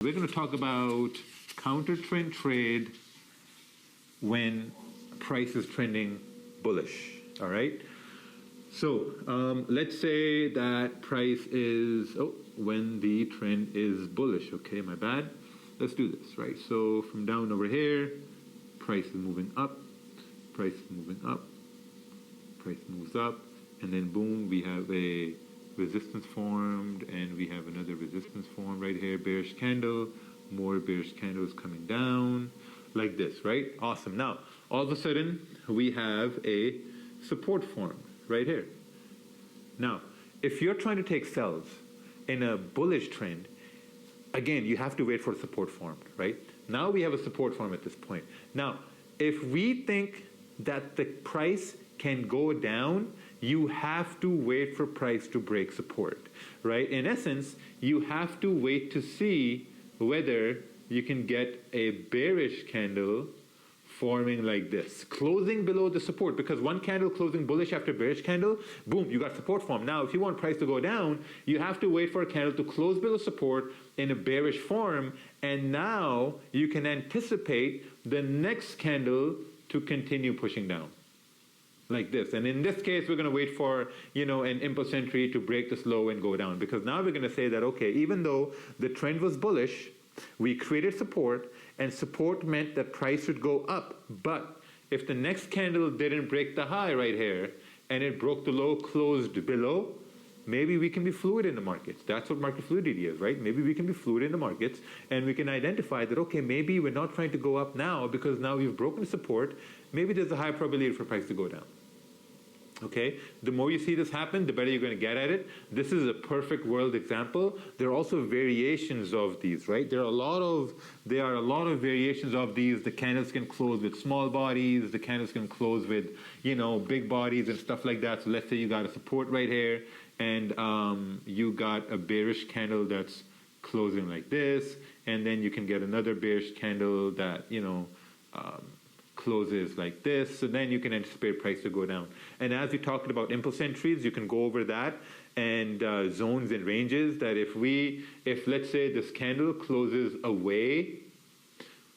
We're going to talk about counter trend trade when price is trending bullish. All right. So let's say that price is when the trend is bullish. Okay, my bad. Let's do this. Right. So from down over here, price is moving up. Price is moving up. Price moves up, and then boom, we have a resistance formed, and we have another resistance formed right here, bearish candle, more bearish candles coming down like this, right? Awesome. Now all of a sudden we have a support formed right here. Now if you're trying to take sells in a bullish trend, again you have to wait for support formed, right? Now we have a support form at this point. Now if we think that the price can go down, you have to wait for price to break support, right? In essence, you have to wait to see whether you can get a bearish candle forming like this, closing below the support, because one candle closing bullish after bearish candle, boom, you got support form. Now, if you want price to go down, you have to wait for a candle to close below support in a bearish form, and now you can anticipate the next candle to continue pushing down like this. And in this case, we're going to wait for, an impulse entry to break this low and go down, because now we're going to say that, okay, even though the trend was bullish, we created support, and support meant that price would go up. But if the next candle didn't break the high right here, and it broke the low, closed below, maybe we can be fluid in the markets. That's what market fluidity is, right? Maybe we can be fluid in the markets, and we can identify that, okay, maybe we're not trying to go up now because now we've broken support. Maybe there's a high probability for price to go down. Okay, the more you see this happen, the better you're going to get at it. This is a perfect world example. There are also variations of these, right? There are a lot of variations of these. The candles can close with small bodies. The candles can close with, big bodies and stuff like that. So let's say you got a support right here, and you got a bearish candle that's closing like this, and then you can get another bearish candle that, closes like this, so then you can anticipate price to go down. And as we talked about impulse entries, you can go over that, and zones and ranges, that if let's say this candle closes away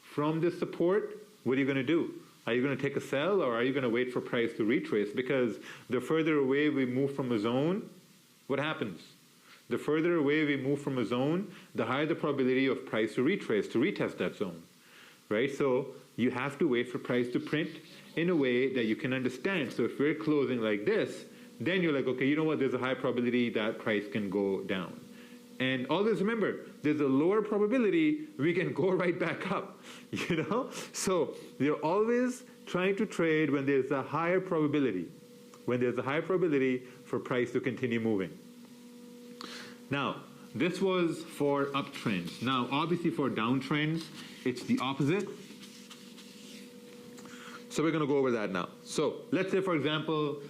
from the support, what are you going to do? Are you going to take a sell, or are you going to wait for price to retrace? Because the further away we move from a zone, what happens? The further away we move from a zone, the higher the probability of price to retrace, to retest that zone, right? So you have to wait for price to print in a way that you can understand. So if we're closing like this, then you're like, okay, you know what, there's a high probability that price can go down. And always remember, there's a lower probability we can go right back up, So you're always trying to trade when there's a higher probability, for price to continue moving. Now, this was for uptrends. Now, obviously for downtrends, it's the opposite. So we're going to go over that now. So let's say, for example,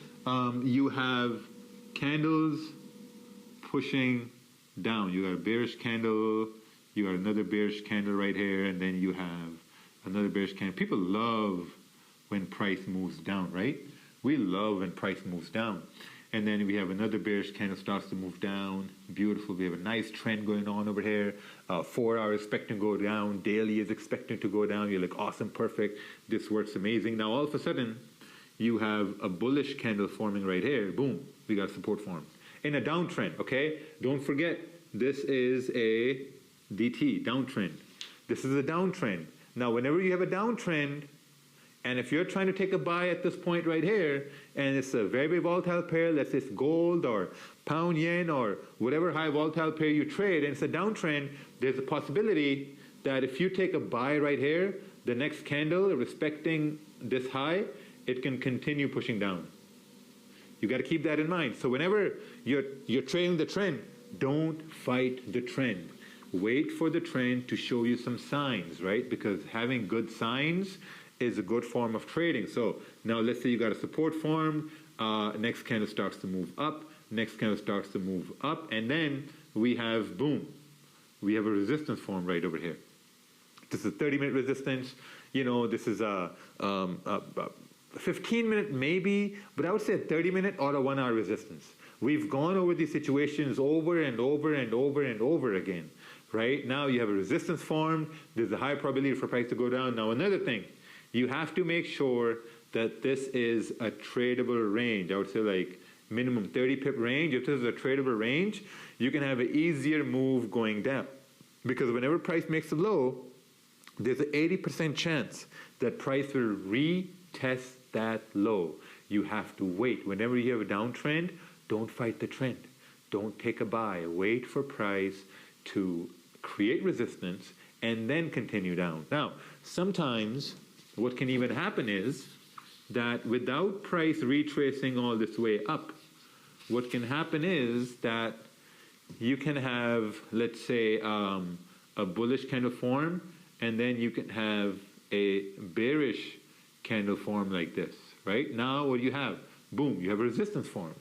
you have candles pushing down. You got a bearish candle, you got another bearish candle right here, and then you have another bearish candle. People love when price moves down, right? We love when price moves down. And then we have another bearish candle starts to move down. Beautiful. We have a nice trend going on over here. 4 hours expecting to go down. Daily is expecting to go down. You're like, awesome, perfect. This works amazing. Now all of a sudden, you have a bullish candle forming right here. Boom. We got support form. In a downtrend, okay? Don't forget, this is a DT, downtrend. This is a downtrend. Now, whenever you have a downtrend, and if you're trying to take a buy at this point right here, and it's a very, very volatile pair, let's say it's gold or pound yen or whatever high volatile pair you trade, and it's a downtrend, there's a possibility that if you take a buy right here, the next candle, respecting this high, it can continue pushing down. You got to keep that in mind. So whenever you're trading the trend, don't fight the trend. Wait for the trend to show you some signs, right? Because having good signs is a good form of trading. So now let's say you got a support form, next candle starts to move up, next candle starts to move up, and then we have, boom, we have a resistance form right over here. This is a 30-minute resistance. This is a 15-minute maybe, but I would say a 30-minute or a 1-hour resistance. We've gone over these situations over and over and over and over again. right? Now you have a resistance formed. There's a high probability for price to go down. Now another thing, you have to make sure that this is a tradable range. I would say like minimum 30 pip range. If this is a tradable range, you can have an easier move going down. Because whenever price makes a low, there's an 80% chance that price will retest that low. You have to wait. Whenever you have a downtrend, don't fight the trend. Don't take a buy. Wait for price to create resistance and then continue down. Now, sometimes what can even happen is that without price retracing all this way up, what can happen is that you can have, let's say, a bullish candle form, and then you can have a bearish candle form like this, right? Now what do you have? Boom, you have a resistance formed.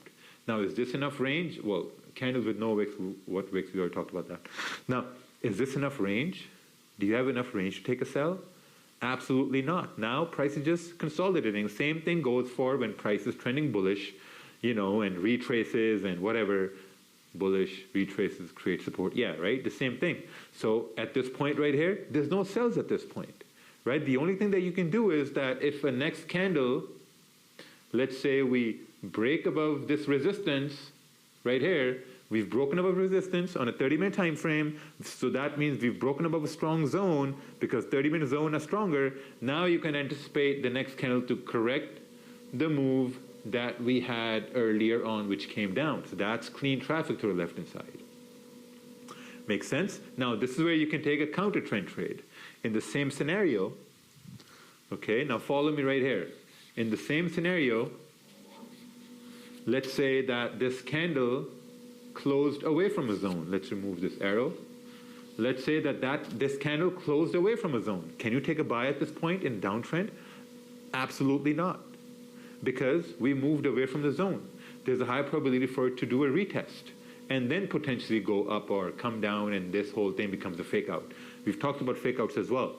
Now, is this enough range? Well, candles with no wicks, what wicks, we already talked about that. Now, is this enough range? Do you have enough range to take a sell? Absolutely not. Now, price is just consolidating. Same thing goes for when price is trending bullish, and retraces and whatever. Bullish, retraces, create support. Yeah, right? The same thing. So at this point right here, there's no sells at this point, right? The only thing that you can do is that if a next candle, let's say we break above this resistance right here, we've broken above resistance on a 30-minute time frame, so that means we've broken above a strong zone because 30-minute zone are stronger. Now you can anticipate the next candle to correct the move that we had earlier on, which came down. So that's clean traffic to the left-hand side. Makes sense? Now, this is where you can take a counter trend trade. In the same scenario, okay, now follow me right here. In the same scenario, let's say that this candle closed away from a zone. Let's remove this arrow. Let's say that this candle closed away from a zone. Can you take a buy at this point in downtrend? Absolutely not. Because we moved away from the zone. There's a high probability for it to do a retest and then potentially go up or come down, and this whole thing becomes a fake out. We've talked about fake outs as well.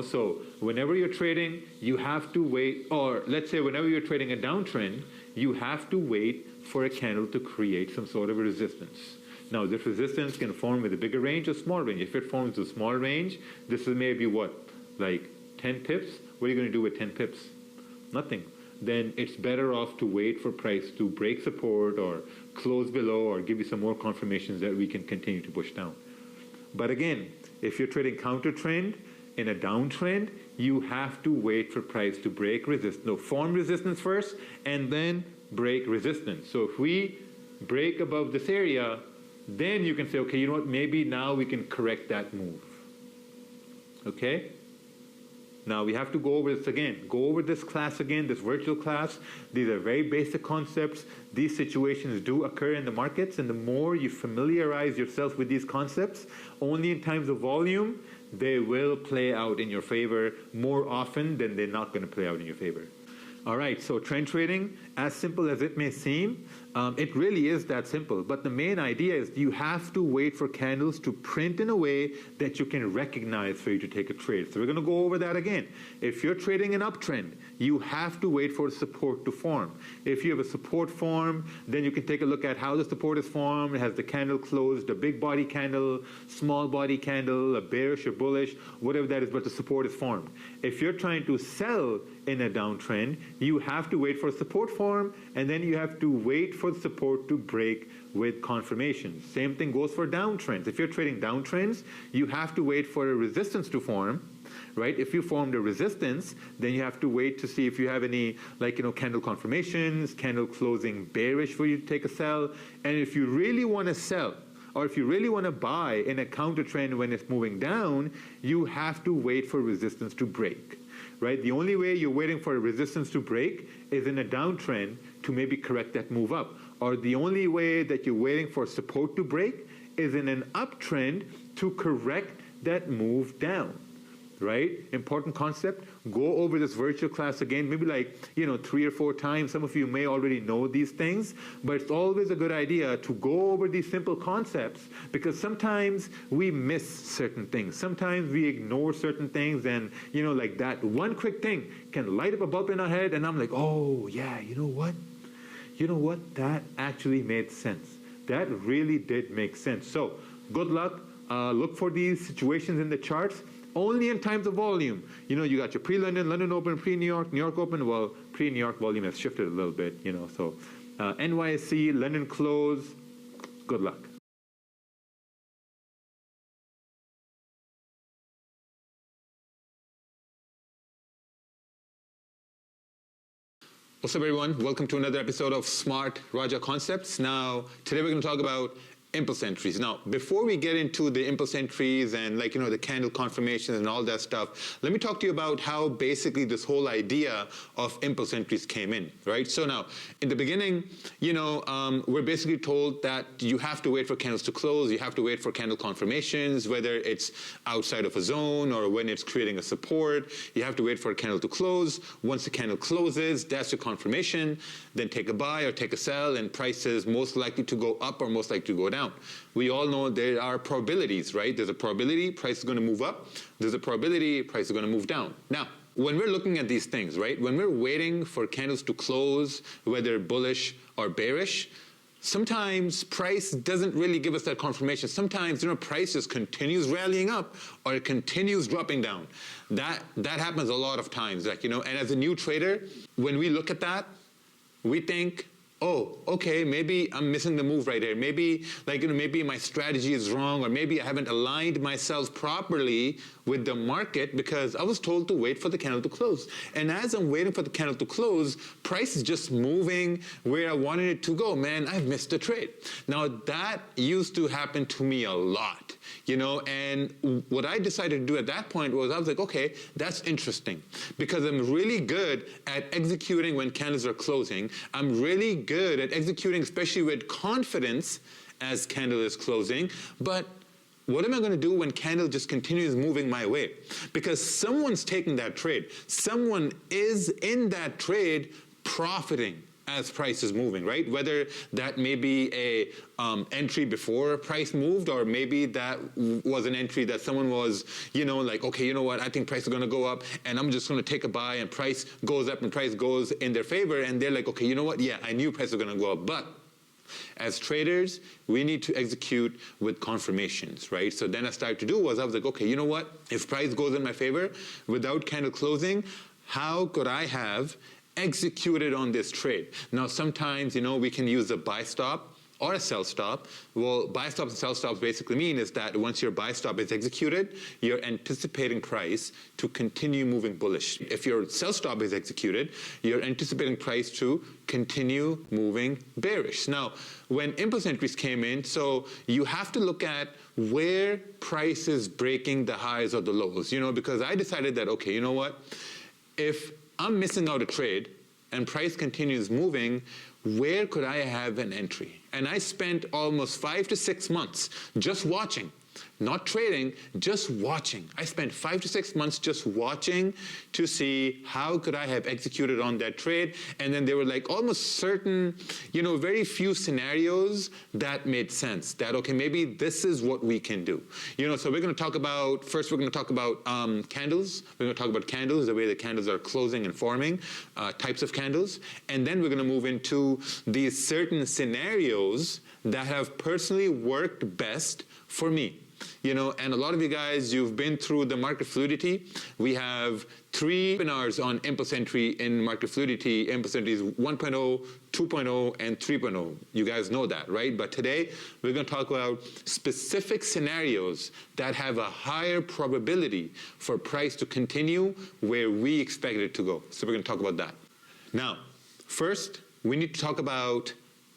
So whenever you're trading, you have to wait, or let's say whenever you're trading a downtrend, you have to wait for a candle to create some sort of a resistance. Now, this resistance can form with a bigger range or small range. If it forms a small range, this is maybe what, like 10 pips? What are you going to do with 10 pips? Nothing. Then it's better off to wait for price to break support or close below or give you some more confirmations that we can continue to push down. But again, if you're trading counter trend in a downtrend, you have to wait for price to break resistance. No, form resistance first and then break resistance. So if we break above this area, then you can say, okay, you know what, maybe now we can correct that move. Okay? Now we have to go over this again. Go over this class again, this virtual class. These are very basic concepts. These situations do occur in the markets, and the more you familiarize yourself with these concepts, only in times of volume, they will play out in your favor more often than they're not going to play out in your favor. All right, so trend trading, as simple as it may seem, it really is that simple. But the main idea is you have to wait for candles to print in a way that you can recognize for you to take a trade. So we're going to go over that again. If you're trading an uptrend, you have to wait for support to form. If you have a support form, then you can take a look at how the support is formed. Has the candle closed, a big body candle, small body candle, a bearish or bullish, whatever that is, but the support is formed. If you're trying to sell in a downtrend, you have to wait for a support form, and then you have to wait for the support to break with confirmation. Same thing goes for downtrends. If you're trading downtrends, you have to wait for a resistance to form, right? If you formed a resistance, then you have to wait to see if you have any, candle confirmations, candle closing bearish for you to take a sell. And if you really want to sell, or if you really want to buy in a counter trend when it's moving down, you have to wait for resistance to break. Right? The only way you're waiting for a resistance to break is in a downtrend to maybe correct that move up. Or the only way that you're waiting for support to break is in an uptrend to correct that move down. Right? Important concept. Go over this virtual class again, maybe 3 or 4 times. Some of you may already know these things, but it's always a good idea to go over these simple concepts, because sometimes we miss certain things. Sometimes we ignore certain things, and that one quick thing can light up a bulb in our head, and I'm like, oh yeah, you know what? That actually made sense. That really did make sense. So good luck. look for these situations in the charts only in times of volume. You got your pre-London, London Open, pre-New York, New York Open. Well, pre-New York volume has shifted a little bit, so NYSE, London close, good luck. What's up, everyone? Welcome to another episode of Smart Raja Concepts. Now, today we're going to talk about impulse entries. Now, before we get into the impulse entries and the candle confirmations and all that stuff, let me talk to you about how basically this whole idea of impulse entries came in, right? So now, in the beginning, we're basically told that you have to wait for candles to close, you have to wait for candle confirmations, whether it's outside of a zone or when it's creating a support, you have to wait for a candle to close. Once the candle closes, that's your confirmation. Then take a buy or take a sell, and price is most likely to go up or most likely to go down. We all know there are probabilities, right? There's a probability price is going to move up. There's a probability price is going to move down. Now, when we're looking at these things, right? When we're waiting for candles to close, whether bullish or bearish, sometimes price doesn't really give us that confirmation. Sometimes, price just continues rallying up or it continues dropping down. That happens a lot of times, and as a new trader, when we look at that, we think, oh, okay, maybe I'm missing the move right here. Maybe, maybe my strategy is wrong, or maybe I haven't aligned myself properly with the market because I was told to wait for the candle to close. And as I'm waiting for the candle to close, price is just moving where I wanted it to go. Man, I've missed a trade. Now, that used to happen to me a lot, and what I decided to do at that point was I was like, okay, that's interesting because I'm really good at executing when candles are closing. I'm really good at executing, especially with confidence as candle is closing. But what am I going to do when candle just continues moving my way? Because someone's taking that trade. Someone is in that trade profiting as price is moving, right? Whether that may be a entry before price moved, or maybe that was an entry that someone was, okay, you know what, I think price is going to go up and I'm just going to take a buy, and price goes up and price goes in their favor, and they're like, okay, you know what, yeah, I knew price was going to go up. But as traders, we need to execute with confirmations, right? So then I started to do was I was like, okay, you know what, if price goes in my favor without candle closing, how could I have executed on this trade? Now, sometimes, we can use a buy stop or a sell stop. Well, buy stops and sell stops basically mean is that once your buy stop is executed, you're anticipating price to continue moving bullish. If your sell stop is executed, you're anticipating price to continue moving bearish. Now, when impulse entries came in, so you have to look at where price is breaking the highs or the lows, because I decided that, okay, you know what, if I'm missing out a trade and price continues moving, where could I have an entry? And I spent almost 5 to 6 months just watching, not trading, just watching. I spent 5 to 6 months just watching to see how could I have executed on that trade. And then there were almost certain, very few scenarios that made sense. That, okay, maybe this is what we can do. So we're going to talk about, first we're going to talk about candles. We're going to talk about candles, the way the candles are closing and forming, types of candles. And then we're going to move into these certain scenarios that have personally worked best for me. And a lot of you guys, you've been through the market fluidity. We have 3 webinars on impulse entry in market fluidity. Impulse entry is 1.0, 2.0, and 3.0. You guys know that, right? But today, we're going to talk about specific scenarios that have a higher probability for price to continue where we expect it to go. So we're going to talk about that. Now, first, we need to talk about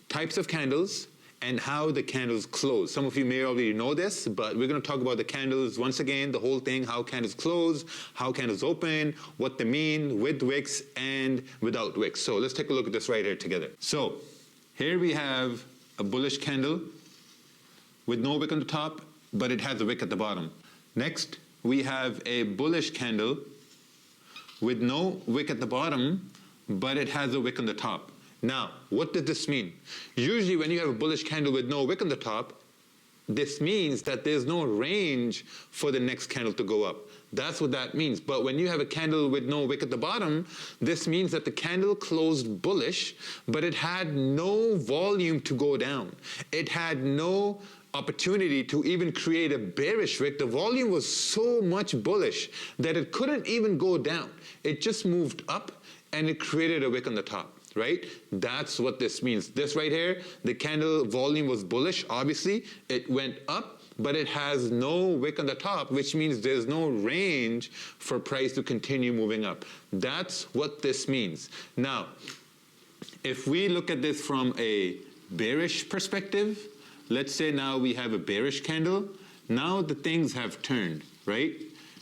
types of candles and how the candles close. Some of you may already know this, but we're going to talk about the candles once again, the whole thing, how candles close, how candles open, what they mean with wicks and without wicks. So let's take a look at this right here together. So here we have a bullish candle with no wick on the top, but it has a wick at the bottom. Next, we have a bullish candle with no wick at the bottom, but it has a wick on the top. Now, what does this mean? Usually when you have a bullish candle with no wick on the top, this means that there's no range for the next candle to go up. That's what that means. But when you have a candle with no wick at the bottom, this means that the candle closed bullish, but it had no volume to go down. It had no opportunity to even create a bearish wick. The volume was so much bullish that it couldn't even go down. It just moved up and it created a wick on the top, right? That's what this means. This right here, the candle volume was bullish, obviously. It went up, but it has no wick on the top, which means there's no range for price to continue moving up. That's what this means. Now, if we look at this from a bearish perspective, let's say now we have a bearish candle. Now the things have turned, right?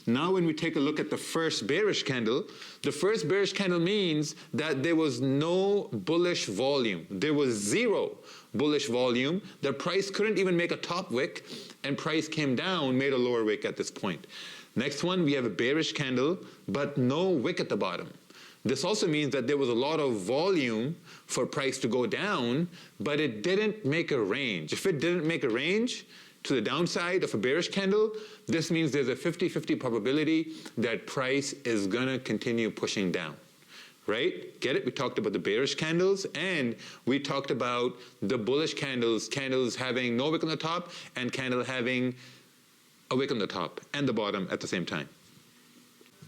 Now when we take a look at the first bearish candle, the first bearish candle means that there was no bullish volume. There was zero bullish volume. The price couldn't even make a top wick, and price came down, made a lower wick at this point. Next one, we have a bearish candle, but no wick at the bottom. This also means that there was a lot of volume for price to go down, but it didn't make a range. If it didn't make a range to the downside of a bearish candle, this means there's a 50-50 probability that price is gonna continue pushing down, right? Get it? We talked about the bearish candles, and we talked about the bullish candles, candles having no wick on the top and candle having a wick on the top and the bottom at the same time.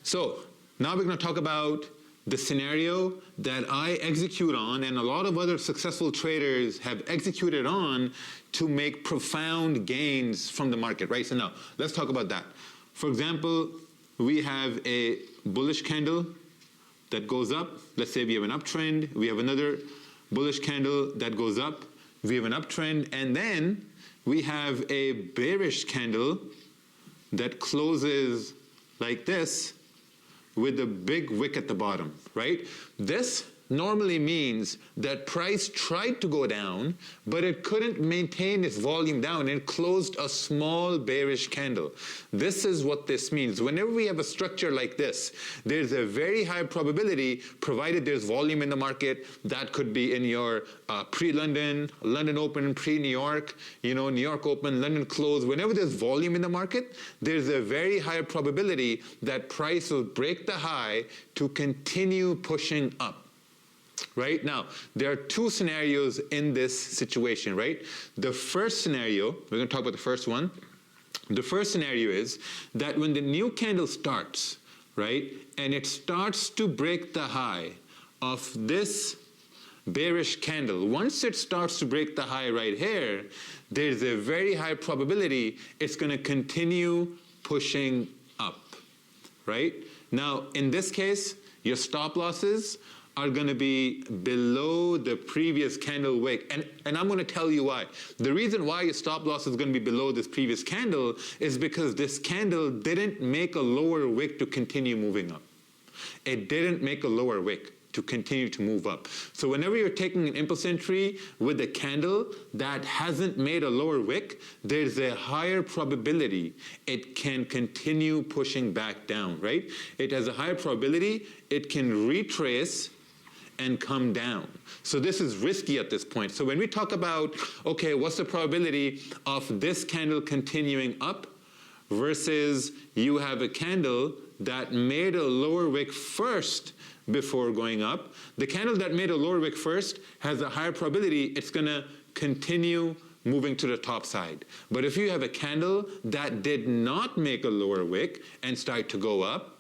So now we're gonna talk about the scenario that I execute on and a lot of other successful traders have executed on to make profound gains from the market, right? So now, let's talk about that. For example, we have a bullish candle that goes up. Let's say we have an uptrend. We have another bullish candle that goes up. We have an uptrend. And then we have a bearish candle that closes like this with a big wick at the bottom, right? This normally means that price tried to go down, but it couldn't maintain its volume down and closed a small bearish candle. This is what this means. Whenever we have a structure like this, there's a very high probability, provided there's volume in the market, that could be in your pre-London, London Open, pre-New York, New York Open, London close. Whenever there's volume in the market, there's a very high probability that price will break the high to continue pushing up. Right? Now, there are two scenarios in this situation, right? The first scenario, we're going to talk about the first one. The first scenario is that when the new candle starts, right, and it starts to break the high of this bearish candle, once it starts to break the high right here, there's a very high probability it's going to continue pushing up, right? Now, in this case, your stop losses are going to be below the previous candle wick. And I'm going to tell you why. The reason why your stop loss is going to be below this previous candle is because this candle didn't make a lower wick to continue moving up. It didn't make a lower wick to continue to move up. So whenever you're taking an impulse entry with a candle that hasn't made a lower wick, there's a higher probability it can continue pushing back down, right? It has a higher probability it can retrace and come down. So this is risky at this point. So when we talk about, okay, what's the probability of this candle continuing up versus you have a candle that made a lower wick first before going up. The candle that made a lower wick first has a higher probability it's going to continue moving to the top side. But if you have a candle that did not make a lower wick and start to go up,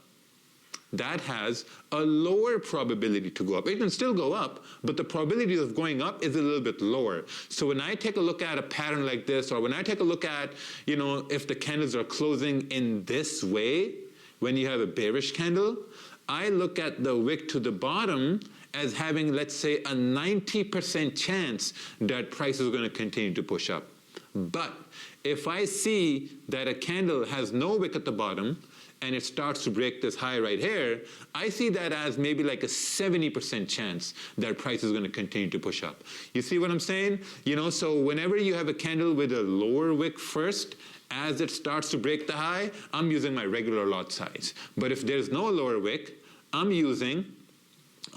that has a lower probability to go up. It can still go up, but the probability of going up is a little bit lower. So when I take a look at a pattern like this, or when I take a look at, if the candles are closing in this way, when you have a bearish candle, I look at the wick to the bottom as having, let's say, a 90% chance that price is going to continue to push up. But if I see that a candle has no wick at the bottom, and it starts to break this high right here, I see that as maybe like a 70% chance that price is going to continue to push up. You see what I'm saying? So whenever you have a candle with a lower wick first, as it starts to break the high, I'm using my regular lot size. But if there's no lower wick, I'm using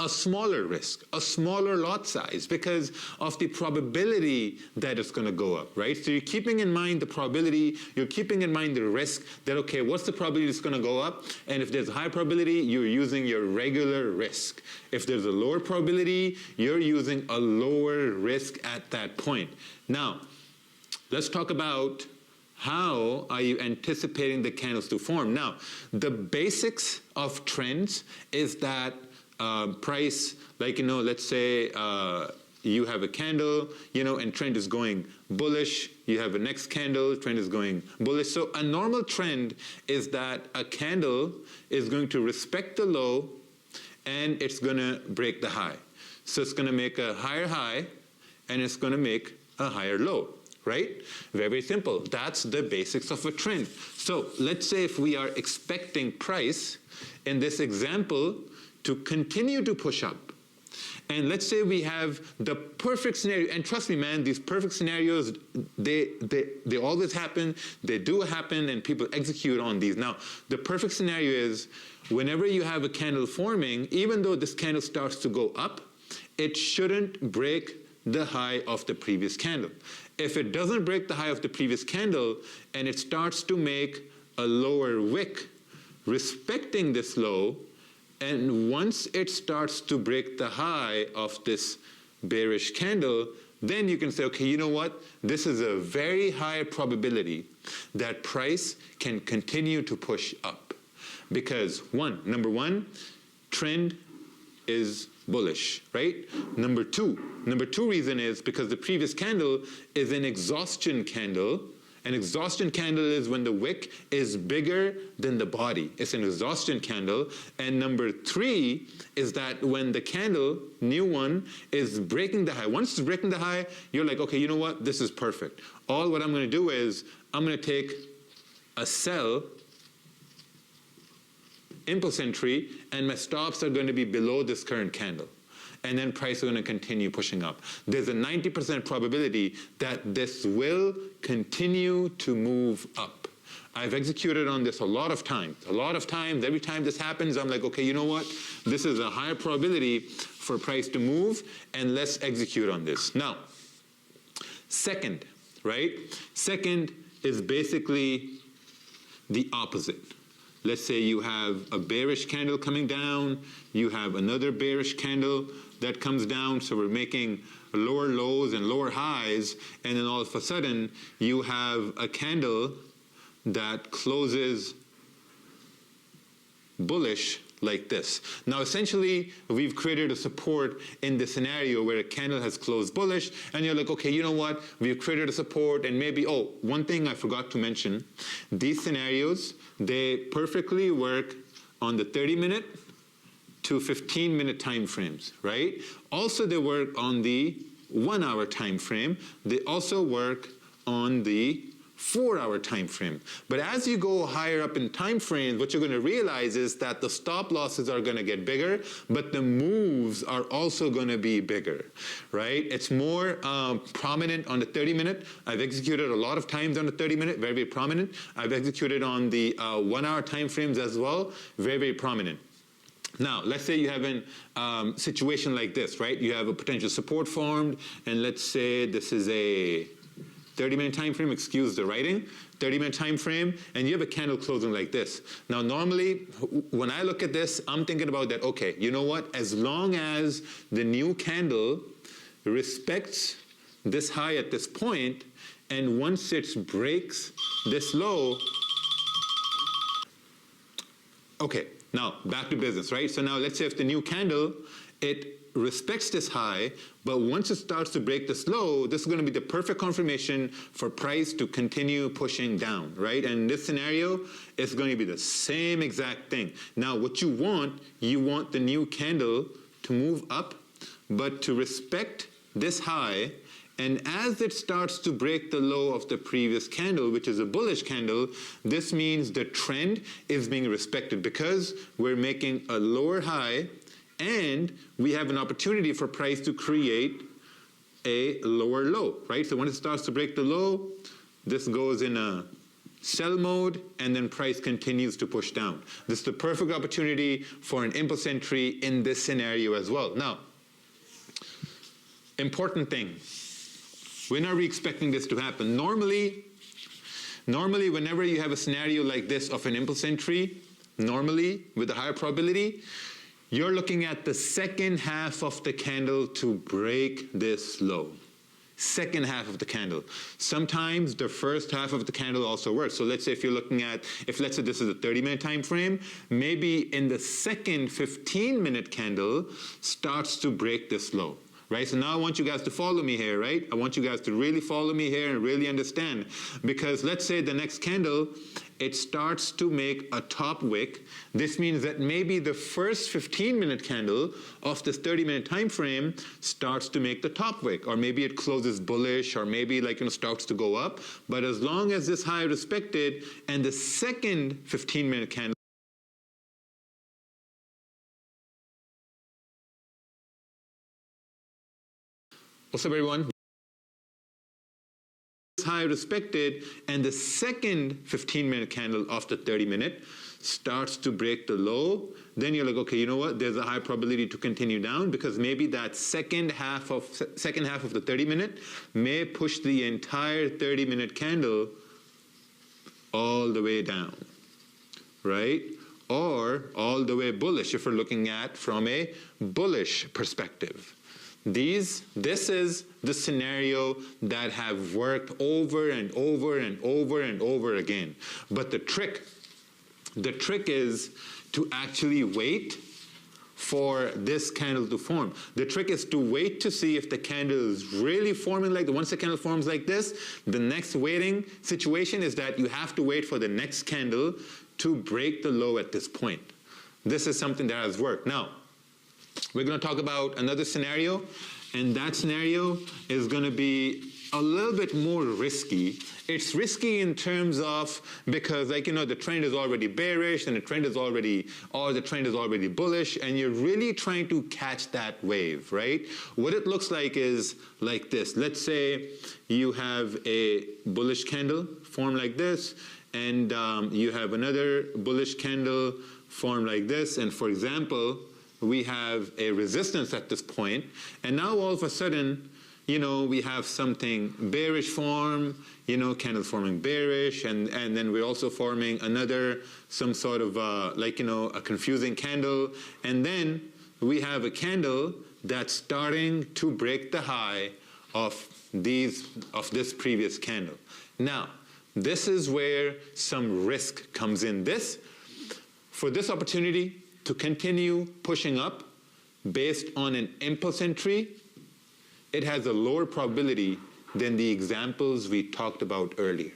a smaller risk, a smaller lot size, because of the probability that it's going to go up, right? So you're keeping in mind the probability, you're keeping in mind the risk that, okay, what's the probability it's going to go up? And if there's a high probability, you're using your regular risk. If there's a lower probability, you're using a lower risk at that point. Now, let's talk about how are you anticipating the candles to form. Now, the basics of trends is that price, like, let's say you have a candle, and trend is going bullish. You have a next candle, trend is going bullish. So a normal trend is that a candle is going to respect the low and it's going to break the high. So it's going to make a higher high and it's going to make a higher low, right? Very simple. That's the basics of a trend. So let's say if we are expecting price in this example to continue to push up, and let's say we have the perfect scenario, and trust me, man, these perfect scenarios, they always happen, they do happen, and people execute on these. Now, the perfect scenario is whenever you have a candle forming, even though this candle starts to go up, it shouldn't break the high of the previous candle. If it doesn't break the high of the previous candle, and it starts to make a lower wick respecting this low, and once it starts to break the high of this bearish candle, then you can say, okay, you know what? This is a very high probability that price can continue to push up. Because number one, trend is bullish, right? Number two reason is because the previous candle is an exhaustion candle. An exhaustion candle is when the wick is bigger than the body. It's an exhaustion candle. And number three is that when the candle, new one, is breaking the high. Once it's breaking the high, you're like, okay, you know what? This is perfect. All what I'm going to do is I'm going to take a sell impulse entry, and my stops are going to be below this current candle. And then price is going to continue pushing up. There's a 90% probability that this will continue to move up. I've executed on this a lot of times. Every time this happens, I'm like, okay, you know what? This is a higher probability for price to move, and let's execute on this. Now, second, right? Second is basically the opposite. Let's say you have a bearish candle coming down, you have another bearish candle that comes down, so we're making lower lows and lower highs, and then all of a sudden you have a candle that closes bullish like this. Now essentially we've created a support in the scenario where a candle has closed bullish, and you're like, okay, you know what, we've created a support, and maybe, one thing I forgot to mention, these scenarios, they perfectly work on the 30-minute to 15-minute time frames, right? Also, they work on the 1-hour time frame. They also work on the 4-hour time frame. But as you go higher up in time frames, what you're going to realize is that the stop losses are going to get bigger, but the moves are also going to be bigger, right? It's more prominent on the 30-minute. I've executed a lot of times on the 30-minute, very, very prominent. I've executed on the 1-hour time frames as well, very, very prominent. Now, let's say you have a situation like this, right? You have a potential support formed, and let's say this is a 30-minute time frame, excuse the writing, 30-minute time frame, and you have a candle closing like this. Now, normally, when I look at this, I'm thinking about that, okay, you know what? As long as the new candle respects this high at this point, and once it breaks this low, okay, now back to business, right? So now let's say if the new candle, it respects this high, but once it starts to break this low, this is going to be the perfect confirmation for price to continue pushing down, right? And in this scenario, it's going to be the same exact thing. Now, what you want the new candle to move up, but to respect this high, and as it starts to break the low of the previous candle, which is a bullish candle, this means the trend is being respected because we're making a lower high, and we have an opportunity for price to create a lower low, right? So when it starts to break the low, this goes in a sell mode, and then price continues to push down. This is the perfect opportunity for an impulse entry in this scenario as well. Now, important thing, when are we expecting this to happen? Normally, whenever you have a scenario like this of an impulse entry, normally with a higher probability, you're looking at the second half of the candle to break this low. second half of the candle. Sometimes the first half of the candle also works. So let's say if you're looking at, if let's say this is a 30-minute time frame, maybe in the second 15-minute candle starts to break this low. Right? So now I want you guys to follow me here, right? I want you guys to really follow me here and really understand. Because let's say the next candle, it starts to make a top wick. This means that maybe the first 15-minute candle of this 30-minute time frame starts to make the top wick, or maybe it closes bullish, or maybe starts to go up. But as long as this high is respected and the second 15-minute candle what's up, everyone? High respected, and the second 15-minute candle of the 30-minute starts to break the low, then you're like, okay, you know what? There's a high probability to continue down, because maybe that second half of the 30-minute may push the entire 30-minute candle all the way down, right? Or all the way bullish if we're looking at from a bullish perspective. This is the scenario that have worked over and over and over and over again. But the trick is to actually wait for this candle to form. The trick is to wait to see if the candle is really forming like once the candle forms like this, the next waiting situation is that you have to wait for the next candle to break the low at this point. This is something that has worked. Now, we're going to talk about another scenario, and that scenario is going to be a little bit more risky. It's risky in terms of, because the trend is already bearish and the trend is already bullish, and you're really trying to catch that wave, right? What it looks like is like this. Let's say you have a bullish candle form like this, and you have another bullish candle form like this, and for example, we have a resistance at this point, and now all of a sudden, we have something bearish form, candle forming bearish, and then we're also forming another, some sort of a confusing candle, and then we have a candle that's starting to break the high of this previous candle. Now, this is where some risk comes in. For this opportunity to continue pushing up based on an impulse entry, it has a lower probability than the examples we talked about earlier.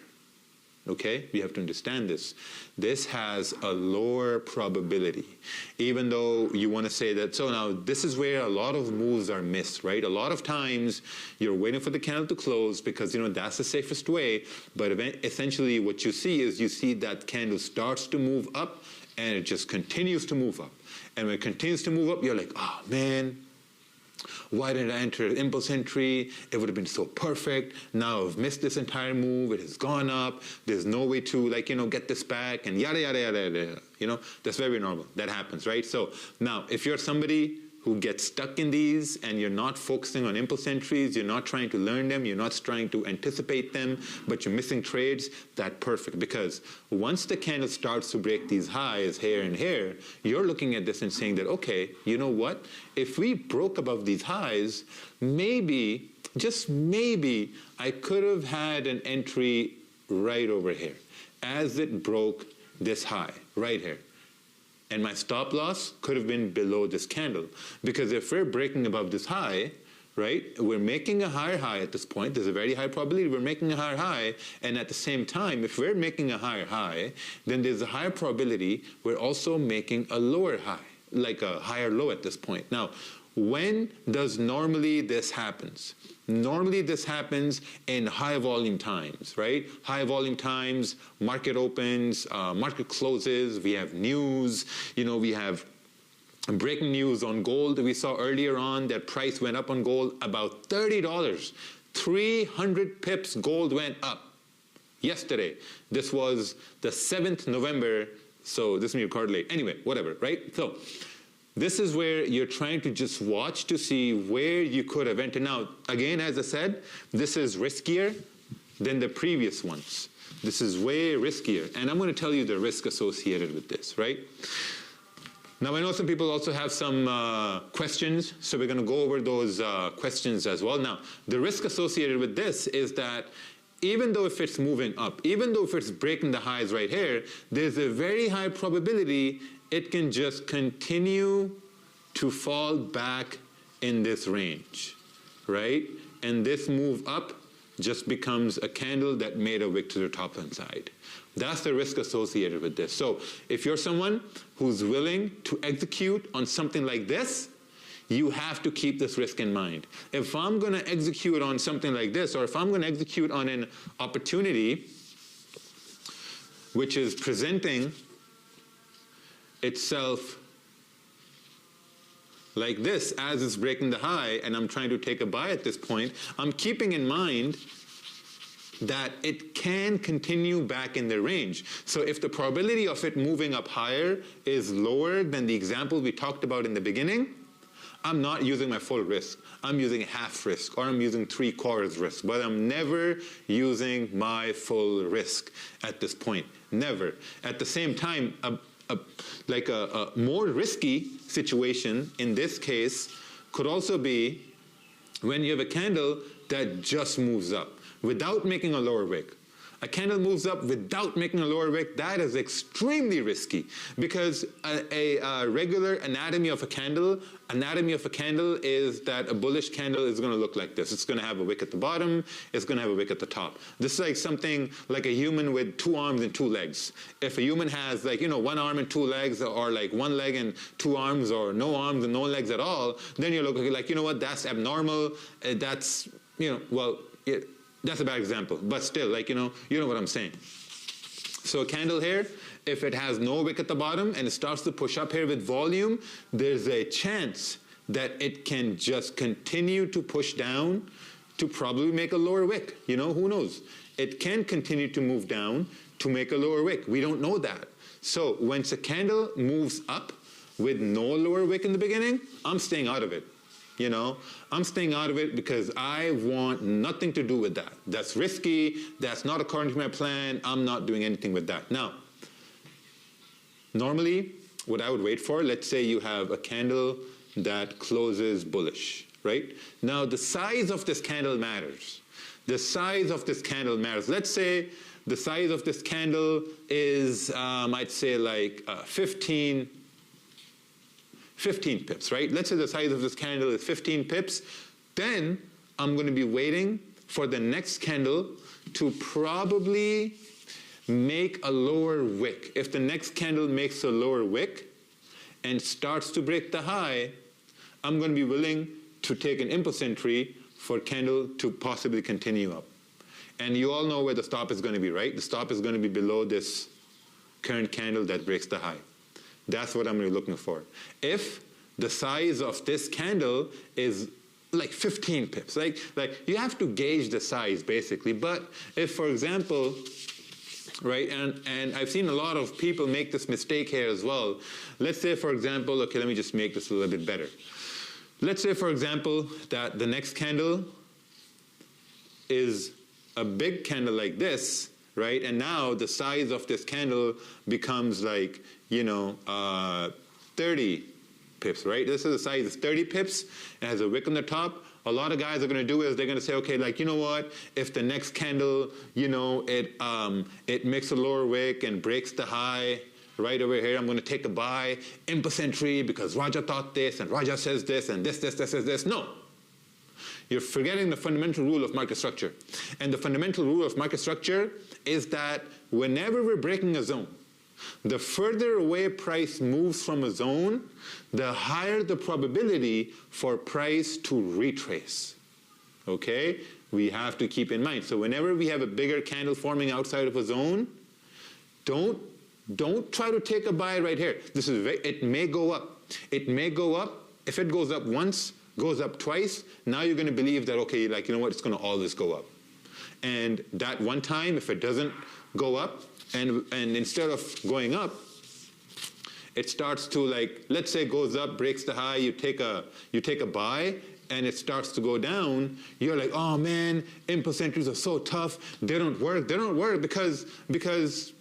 Okay? We have to understand this. This has a lower probability, even though you want to say that. So now this is where a lot of moves are missed, right? A lot of times you're waiting for the candle to close because, that's the safest way. But essentially what you see is that candle starts to move up, and it just continues to move up. And when it continues to move up, you're like, oh man, why didn't I enter impulse entry? It would have been so perfect. Now I've missed this entire move. It has gone up. There's no way to get this back, and yada, yada, yada, yada. That's very normal. That happens, right? So now if you're somebody who gets stuck in these and you're not focusing on impulse entries, you're not trying to learn them, you're not trying to anticipate them, but you're missing trades, that's perfect. Because once the candle starts to break these highs here and here, you're looking at this and saying that, okay, you know what? If we broke above these highs, maybe, just maybe, I could have had an entry right over here as it broke this high, right here. And my stop loss could have been below this candle. Because if we're breaking above this high, right, we're making a higher high at this point. There's a very high probability we're making a higher high. And at the same time, if we're making a higher high, then there's a higher probability we're also making a lower high, like a higher low at this point. Now, when does normally this happens? Normally this happens in high volume times, right? High volume times, market opens, market closes, we have news, we have breaking news on gold. We saw earlier on that price went up on gold about $30. 300 pips gold went up yesterday. This was the 7th November, so this may be recorded late. Anyway, whatever, right? So this is where you're trying to just watch to see where you could have entered. Now, again, as I said, this is riskier than the previous ones. This is way riskier. And I'm going to tell you the risk associated with this, right? Now, I know some people also have some questions, so we're going to go over those questions as well. Now, the risk associated with this is that even though if it's moving up, even though if it's breaking the highs right here, there's a very high probability it can just continue to fall back in this range, right? And this move up just becomes a candle that made a wick to the top hand side. That's the risk associated with this. So if you're someone who's willing to execute on something like this, you have to keep this risk in mind. If I'm going to execute on something like this, or if I'm going to execute on an opportunity which is presenting itself like this as it's breaking the high, and I'm trying to take a buy at this point, I'm keeping in mind that it can continue back in the range. So if the probability of it moving up higher is lower than the example we talked about in the beginning, I'm not using my full risk. I'm using half risk, or I'm using 3/4 risk, but I'm never using my full risk at this point. Never. At the same time, a more risky situation in this case could also be when you have a candle that just moves up without making a lower wick. A candle moves up without making a lower wick, that is extremely risky, because a regular anatomy of a candle is that a bullish candle is going to look like this. It's going to have a wick at the bottom, it's going to have a wick at the top. This is like something like a human with 2 arms and 2 legs. If a human has, like, 1 arm and 2 legs, or like 1 leg and 2 arms, or no arms and no legs at all, then you're looking like, what, that's abnormal, that's, that's a bad example, but still, like, you know what I'm saying. So a candle here, if it has no wick at the bottom and it starts to push up here with volume, there's a chance that it can just continue to push down to probably make a lower wick. Who knows? It can continue to move down to make a lower wick. We don't know that. So once a candle moves up with no lower wick in the beginning, I'm staying out of it. I'm staying out of it because I want nothing to do with that. That's risky. That's not according to my plan. I'm not doing anything with that. Now, normally, what I would wait for, let's say you have a candle that closes bullish, right? Now, the size of this candle matters. The size of this candle matters. Let's say the size of this candle is, I'd say like 15 pips, right? Let's say the size of this candle is 15 pips. Then I'm going to be waiting for the next candle to probably make a lower wick. If the next candle makes a lower wick and starts to break the high, I'm going to be willing to take an impulse entry for candle to possibly continue up. And you all know where the stop is going to be, right? The stop is going to be below this current candle that breaks the high. That's what I'm really looking for. If the size of this candle is like 15 pips, like you have to gauge the size basically. But if, for example, right, and I've seen a lot of people make this mistake here as well. Let's say, for example, okay, let me just make this a little bit better. Let's say, for example, that the next candle is a big candle like this, right? And now the size of this candle becomes like, 30 pips, right? This is the size, it's 30 pips. It has a wick on the top. A lot of guys are going to do is they're going to say, okay, like, what? If the next candle, it makes a lower wick and breaks the high right over here, I'm going to take a buy, impulse entry, because Raja thought this, and Raja says this, and this. No. You're forgetting the fundamental rule of market structure. And the fundamental rule of market structure is that whenever we're breaking a zone, the further away price moves from a zone, the higher the probability for price to retrace. Okay? We have to keep in mind. So whenever we have a bigger candle forming outside of a zone, don't try to take a buy right here. It may go up. It may go up. If it goes up once, goes up twice, now you're going to believe that, okay, like, it's going to always go up. And that one time, if it doesn't go up, and instead of going up, it starts to, like, let's say it goes up, breaks the high, you take a buy, and it starts to go down, you're like, oh man, impulse entries are so tough, they don't work. They don't work because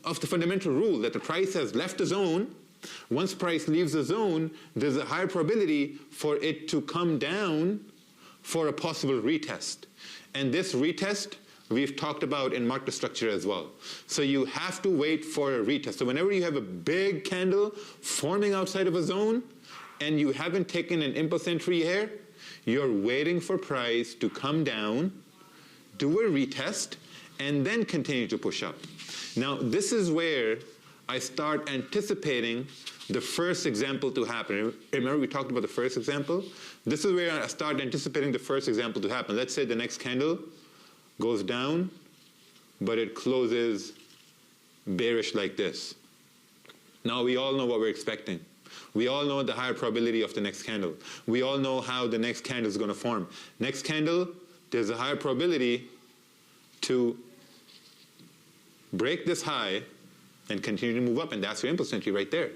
of the fundamental rule that the price has left the zone Once price leaves the zone, there's a higher probability for it to come down for a possible retest. And this retest, we've talked about in market structure as well. So you have to wait for a retest. So whenever you have a big candle forming outside of a zone, and you haven't taken an impulse entry here, you're waiting for price to come down, do a retest, and then continue to push up. Now, this is where I start anticipating the first example to happen. Remember we talked about the first example? This is where I start anticipating the first example to happen. Let's say the next candle goes down, but it closes bearish like this. Now we all know what we're expecting. We all know the higher probability of the next candle. We all know how the next candle is going to form. Next candle, there's a higher probability to break this high and continue to move up, and that's your impulse entry right there.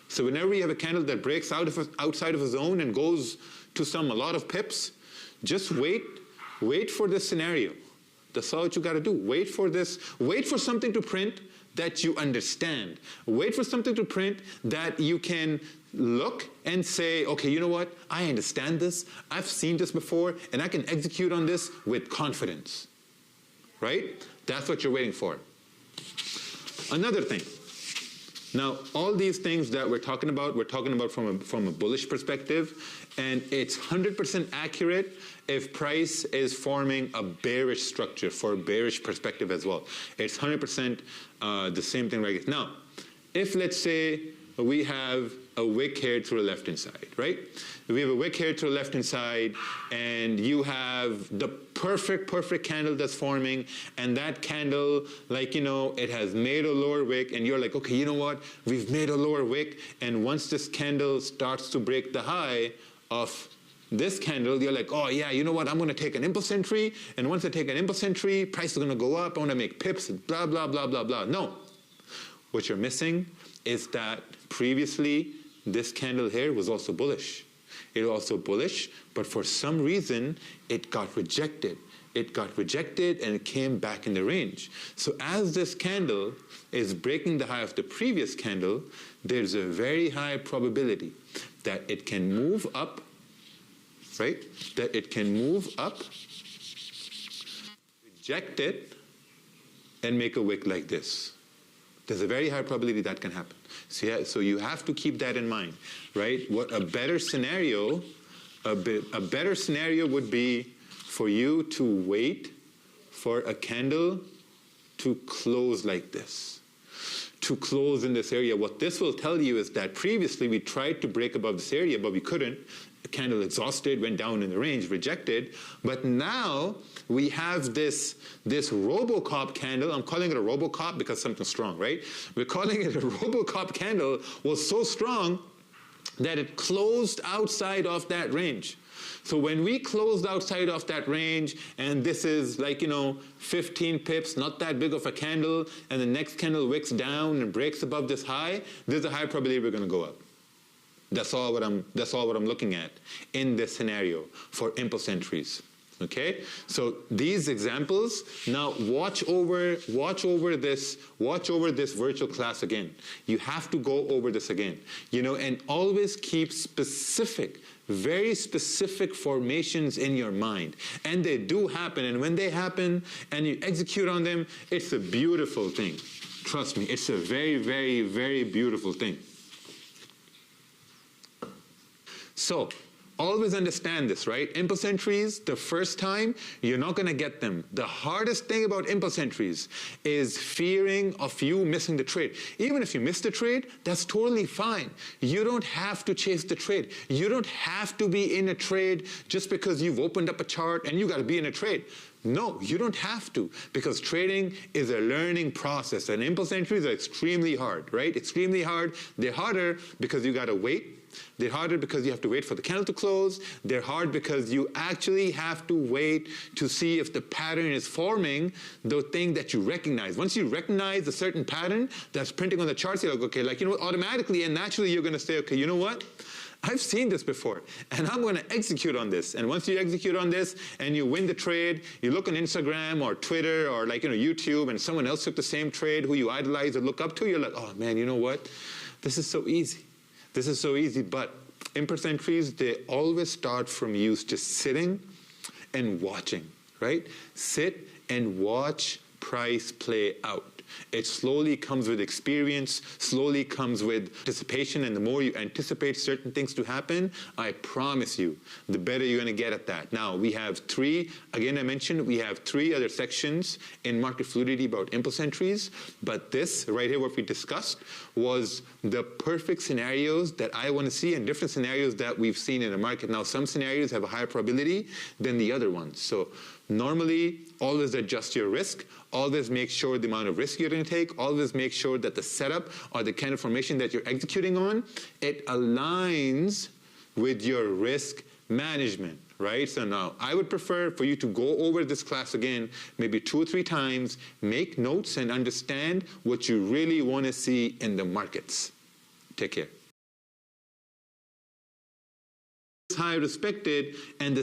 So whenever you have a candle that breaks outside of a zone and goes to a lot of pips, just wait for this scenario. That's all you got to do. Wait for this. Wait for something to print that you understand. Wait for something to print that you can look and say, okay, you know what? I understand this. I've seen this before, and I can execute on this with confidence. Right? That's what you're waiting for. Another thing. Now, all these things that we're talking about from a bullish perspective, and it's 100% accurate if price is forming a bearish structure for a bearish perspective as well. It's 100% the same thing right now. If, let's say, we have a wick here to the left-hand side, right? We have a wick here to the left-hand side, and you have the perfect candle that's forming, and that candle, like, you know, it has made a lower wick, and you're like, okay, you know what? We've made a lower wick, and once this candle starts to break the high of this candle, you're like, oh yeah, you know what? I'm going to take an impulse entry, and once I take an impulse entry, price is going to go up. I want to make pips, blah, blah, blah, blah, blah. No. What you're missing is that previously, this candle here was also bullish. It was also bullish, but for some reason, it got rejected. It got rejected and it came back in the range. So as this candle is breaking the high of the previous candle, there's a very high probability that it can move up, right? That it can move up, reject it, and make a wick like this. There's a very high probability that can happen. So, yeah, so you have to keep that in mind, right? What a better scenario would be for you to wait for a candle to close like this, to close in this area. What this will tell you is that previously we tried to break above this area, but we couldn't. The candle exhausted, went down in the range, rejected. But now we have this Robocop candle. I'm calling it a Robocop because something's strong, right? We're calling it a Robocop candle was so strong that it closed outside of that range. So when we closed outside of that range, and this is like, you know, 15 pips, not that big of a candle, and the next candle wicks down and breaks above this high, there's a high probability we're going to go up. That's all what I'm looking at in this scenario for impulse entries. Okay? So these examples, now watch over this virtual class again. You have to go over this again. You know, and always keep specific, very specific formations in your mind. And they do happen, and when they happen and you execute on them, it's a beautiful thing. Trust me, it's a very, very, very beautiful thing. So, always understand this, right? Impulse entries, the first time, you're not going to get them. The hardest thing about impulse entries is fearing of you missing the trade. Even if you miss the trade, that's totally fine. You don't have to chase the trade. You don't have to be in a trade just because you've opened up a chart and you got to be in a trade. No, you don't have to, because trading is a learning process, and impulse entries are extremely hard, right? Extremely hard. They're harder because you got to wait. They're harder because you have to wait for the candle to close. They're hard because you actually have to wait to see if the pattern is forming the thing that you recognize. Once you recognize a certain pattern that's printing on the charts, you're like, okay, like, you know what, automatically and naturally you're going to say, okay, you know what? I've seen this before, and I'm going to execute on this. And once you execute on this and you win the trade, you look on Instagram or Twitter or, like, you know, YouTube, and someone else took the same trade who you idolize or look up to, you're like, oh man, you know what? This is so easy. This is so easy, but impulse entries, they always start from you just sitting and watching, right? Sit and watch price play out. It slowly comes with experience, slowly comes with anticipation, and the more you anticipate certain things to happen, I promise you, the better you're going to get at that. Now, we have three, again I mentioned, we have three other sections in market fluidity about impulse entries, but this right here, what we discussed, was the perfect scenarios that I want to see and different scenarios that we've seen in the market. Now, some scenarios have a higher probability than the other ones. So normally, always adjust your risk, always make sure the amount of risk you're going to take, always make sure that the setup or the kind of formation that you're executing on, it aligns with your risk management, right? So now, I would prefer for you to go over this class again, maybe 2 or 3 times, make notes and understand what you really want to see in the markets. Take care. High respected, and the